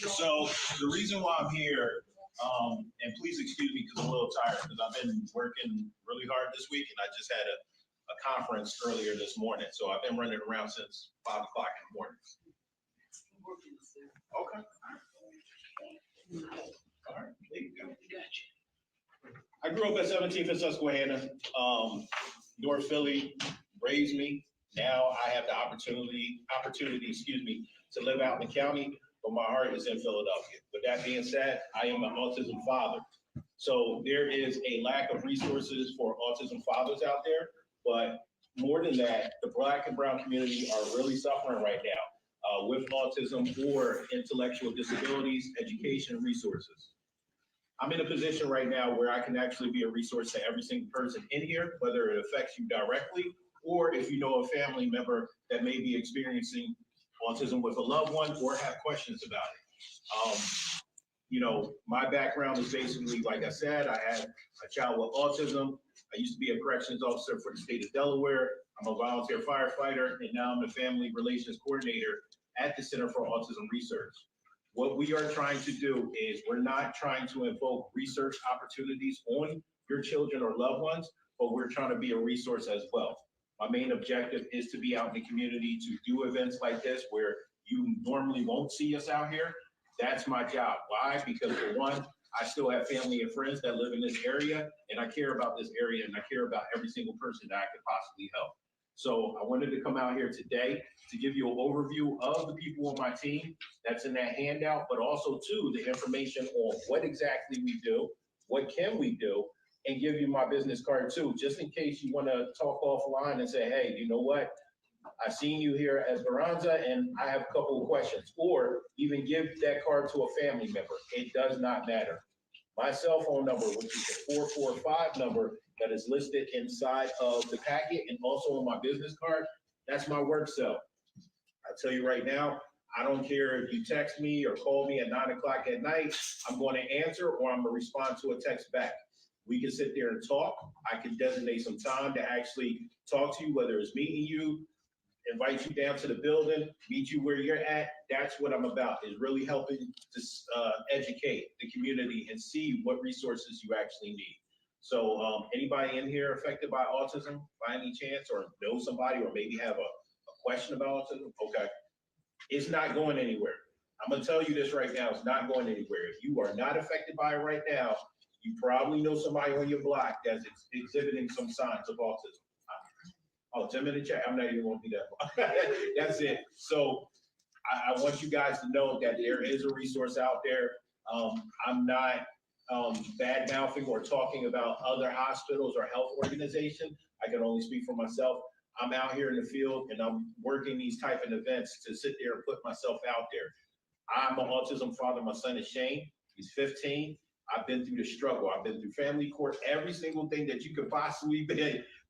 So the reason why I'm here, and please excuse me because I'm a little tired because I've been working really hard this week and I just had a conference earlier this morning. So I've been running around since 5 o'clock in the morning. Okay. All right. There you go. I grew up at 17th and Susquehanna, North Philly, raised me. Now I have the opportunity, to live out in the county, but my heart is in Philadelphia. With that being said, I am an autism father. So there is a lack of resources for autism fathers out there, but more than that, the Black and brown community are really suffering right now with autism or intellectual disabilities, education, resources. I'm in a position right now where I can actually be a resource to every single person in here, whether it affects you directly or if you know a family member that may be experiencing autism with a loved one or have questions about it. My background is basically, like I said, I had a child with autism. I used to be a corrections officer for the state of Delaware. I'm a volunteer firefighter, and now I'm the family relations coordinator at the Center for Autism Research. What we are trying to do is we're not trying to invoke research opportunities on your children or loved ones, but we're trying to be a resource as well. My main objective is to be out in the community to do events like this where you normally won't see us out here. That's my job. Why? Because for one, I still have family and friends that live in this area, and I care about this area, and I care about every single person that I could possibly help. So I wanted to come out here today to give you an overview of the people on my team that's in that handout, but also too the information on what exactly we do, what can we do, and give you my business card too, just in case you want to talk offline and say, hey, you know what? I've seen you here as Baranza and I have a couple of questions, or even give that card to a family member. It does not matter. My cell phone number, which is the 445 number that is listed inside of the packet and also on my business card, that's my work cell. I tell you right now, I don't care if you text me or call me at 9 o'clock at night, I'm going to answer or I'm going to respond to a text back. We can sit there and talk. I can designate some time to actually talk to you, whether it's meeting you, invite you down to the building, meet you where you're at. That's what I'm about, is really helping to educate the community and see what resources you actually need. So anybody in here affected by autism by any chance, or know somebody, or maybe have a question about autism? Okay. It's not going anywhere. I'm going to tell you this right now. It's not going anywhere. If you are not affected by it right now, you probably know somebody on your block that's exhibiting some signs of autism. Oh, 10 minute chat. I'm not even going to be that long. That's it. So I want you guys to know that there is a resource out there. I'm not bad mouthing or talking about other hospitals or health organizations. I can only speak for myself. I'm out here in the field and I'm working these type of events to sit there and put myself out there. I'm an autism father. My son is Shane. He's 15. I've been through the struggle. I've been through family court, every single thing that you could possibly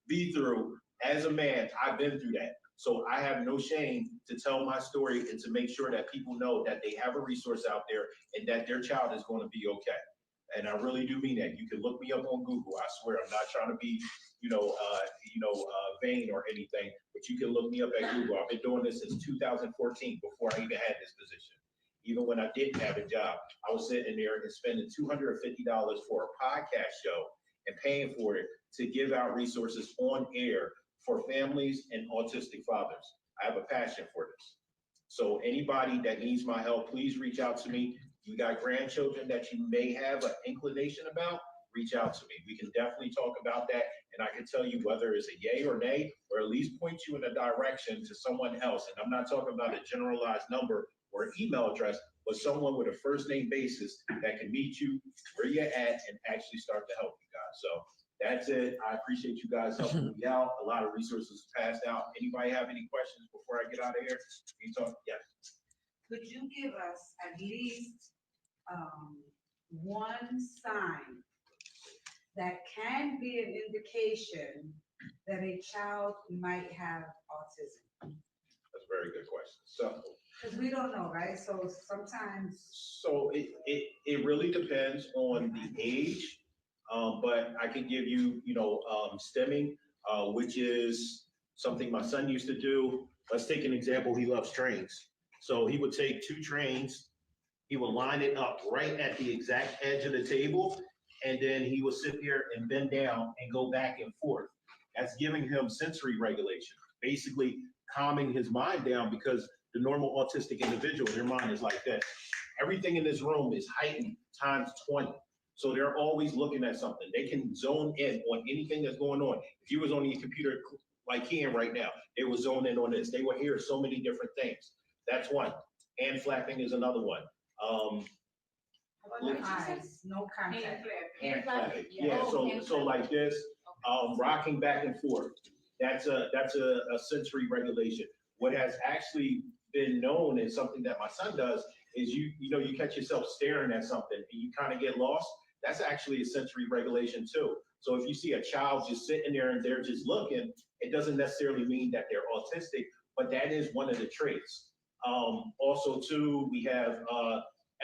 be through. As a man, I've been through that. So I have no shame to tell my story and to make sure that people know that they have a resource out there and that their child is going to be okay. And I really do mean that. You can look me up on Google. I swear, I'm not trying to be, vain or anything, but you can look me up at Google. I've been doing this since 2014, before I even had this position. Even when I didn't have a job, I was sitting there and spending $250 for a podcast show and paying for it to give out resources on air for families and autistic fathers. I have a passion for this. So anybody that needs my help, please reach out to me. You got grandchildren that you may have an inclination about, reach out to me. We can definitely talk about that, and I can tell you whether it's a yay or nay, or at least point you in a direction to someone else. And I'm not talking about a generalized number or email address, but someone with a first name basis that can meet you where you're at and actually start to help you guys. So that's it. I appreciate you guys helping me out. A lot of resources passed out. Anybody have any questions before I get out of here? Can you talk? Yes. Could you give us at least one sign that can be an indication that a child might have autism? That's a very good question. So, because we don't know, right? So sometimes. So it really depends on the age, but I can give you, stemming, which is something my son used to do. Let's take an example. He loves trains. So he would take 2 trains He would line it up right at the exact edge of the table, and then he would sit there and bend down and go back and forth. That's giving him sensory regulation, basically calming his mind down, because the normal autistic individual, their mind is like this. Everything in this room is heightened times 20. So they're always looking at something. They can zone in on anything that's going on. If you was on your computer like Ian right now, they would zone in on this. They would hear so many different things. That's one. Hand flapping is another one. How about the eyes? No contact. Hand flapping. Yeah, so like this, rocking back and forth. That's a sensory regulation. What has actually been known is something that my son does is you catch yourself staring at something and you kind of get lost. That's actually a sensory regulation too. So if you see a child just sitting there and they're just looking, it doesn't necessarily mean that they're autistic, but that is one of the traits. Also too, we have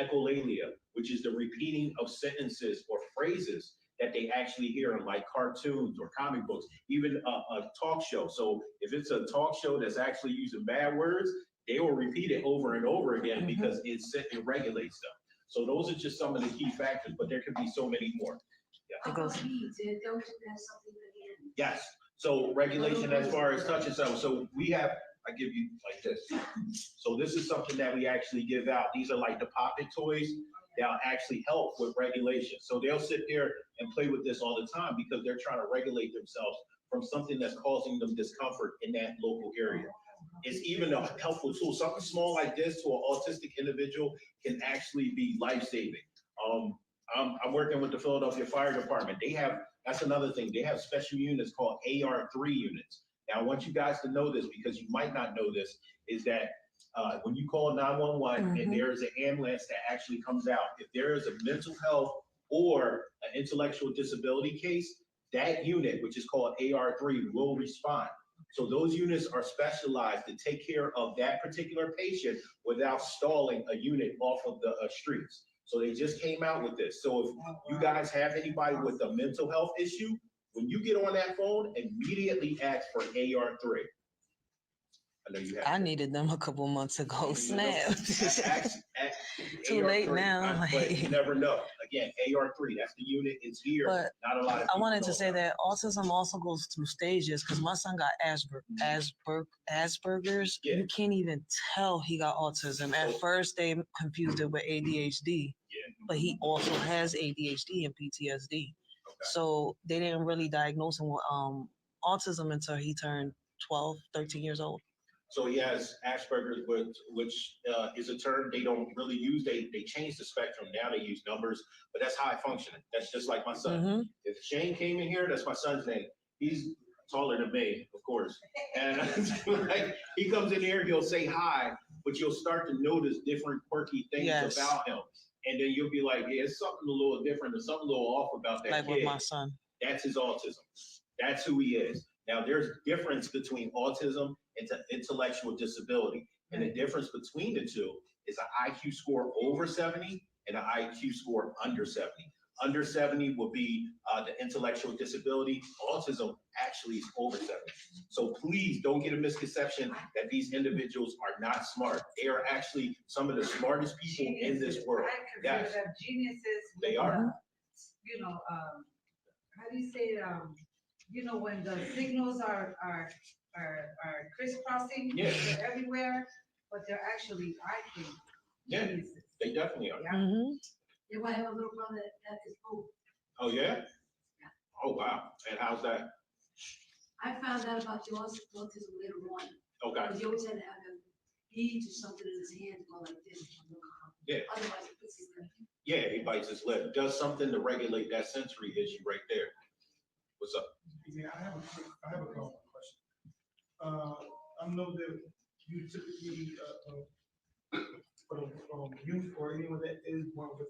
echolalia, which is the repeating of sentences or phrases that they actually hear in like cartoons or comic books, even a talk show. So if it's a talk show that's actually using bad words, they will repeat it over and over again because it regulates them. So those are just some of the key factors, but there could be so many more. Yeah. Yes. So regulation as far as touch and stuff. So we have, I give you like this. So this is something that we actually give out. These are like the poppet toys that'll actually help with regulation. So they'll sit there and play with this all the time because they're trying to regulate themselves from something that's causing them discomfort in that local area. It's even a helpful tool. Something small like this to an autistic individual can actually be life-saving. I'm working with the Philadelphia Fire Department. That's another thing. They have special units called AR3 units. Now, I want you guys to know this because you might not know this, is that when you call 911 and there is an ambulance that actually comes out, if there is a mental health or an intellectual disability case, that unit, which is called AR3, will respond. So those units are specialized to take care of that particular patient without stalling a unit off of the streets. So they just came out with this. So if you guys have anybody with a mental health issue, when you get on that phone, immediately ask for AR3. I know you have. I needed them a couple months ago. Snap. Too AR3, late now. But you never know. Again, AR3, that's the unit. It's here. But not a lot of I wanted to know say about. that autism also goes through stages because my son got Asperger's. Yeah. You can't even tell he got autism. At first, they confused it with ADHD, but he also has ADHD and PTSD. Okay. So they didn't really diagnose him with autism until he turned 12, 13 years old. So he has Asperger's, which is a term they don't really use. They changed the spectrum. Now they use numbers, but that's high functioning. That's just like my son. If Shane came in here, that's my son's name. He's taller than me, of course. And like, he comes in here, he'll say hi, but you'll start to notice different quirky things about him. And then you'll be like, yeah, it's something a little different or something a little off about that like kid. With my son. That's his autism. That's who he is. Now, there's difference between autism and intellectual disability. And the difference between the two is an IQ score over 70 and an IQ score under 70. Under 70 will be the intellectual disability. Autism actually is over 70. So please don't get a misconception that these individuals are not smart. They are actually some of the smartest people in this world. Yes. Geniuses. They are. How do you say it? When the signals are crisscrossing, they're everywhere, but they're actually, I think, geniuses. They definitely are. Yeah, I have a little brother that is both. Oh, yeah? Oh, wow. And how's that? I found out about the autism later on. Okay. Because you always had to have a bead or something in his hand to go like this. Yeah. Otherwise, it puts his lip. Yeah, he bites his lip. Does something to regulate that sensory issue right there. What's up? Yeah, I have a question. I know that you typically from youth or anyone that is born with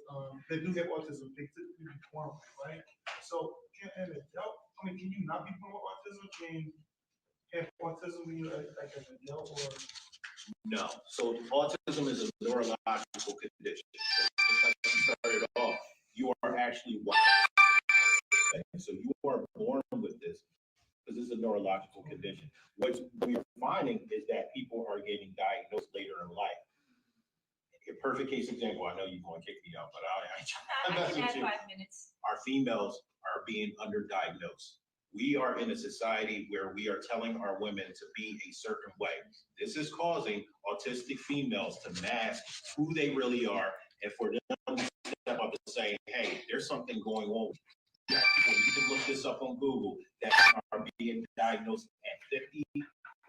that do have autism, they typically be born with, right? So can an adult, can you not be born with autism? Can have autism when you're like an adult or? No. So autism is a neurological condition. Just like you started off, you are actually wired. So you are born with this because it's a neurological condition. What we're finding is that people are getting diagnosed later in life. It perfect case example, I know you're going to kick me out, but I I'm can add messing 5 with you. minutes. Our females are being underdiagnosed. We are in a society where we are telling our women to be a certain way. This is causing autistic females to mask who they really are, and for them to step up and say, hey, there's something going on. You can look this up on Google, that are being diagnosed at 50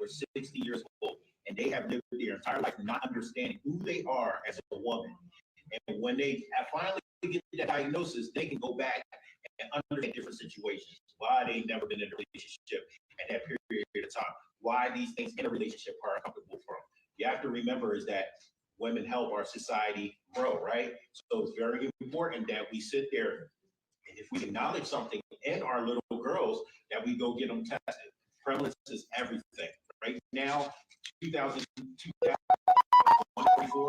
or 60 years old, and they have lived their entire life not understanding who they are as a woman. And when they finally get that diagnosis, they can go back and understand different situations, why they never been in a relationship at that period of time, why these things in a relationship are uncomfortable for them. You have to remember is that women help our society grow, right? So it's very important that we sit there, and if we acknowledge something in our little girls, that we go get them tested. Prevalence is everything. Right now, 2024,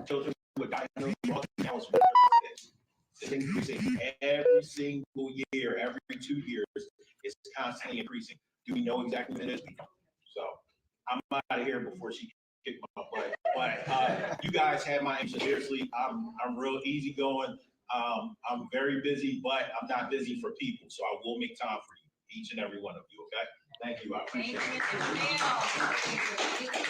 children with diagnosed autism now is 136. It's increasing every single year, every 2 years, it's constantly increasing. Do we know exactly what it is? We don't. So I'm out of here before she kicked my butt. But you guys have my answer. Seriously, I'm real easygoing. I'm very busy, but I'm not busy for people. So I will make time for you, each and every one of you. Okay? Thank you. I appreciate it. Thank you, Mr. Mayor.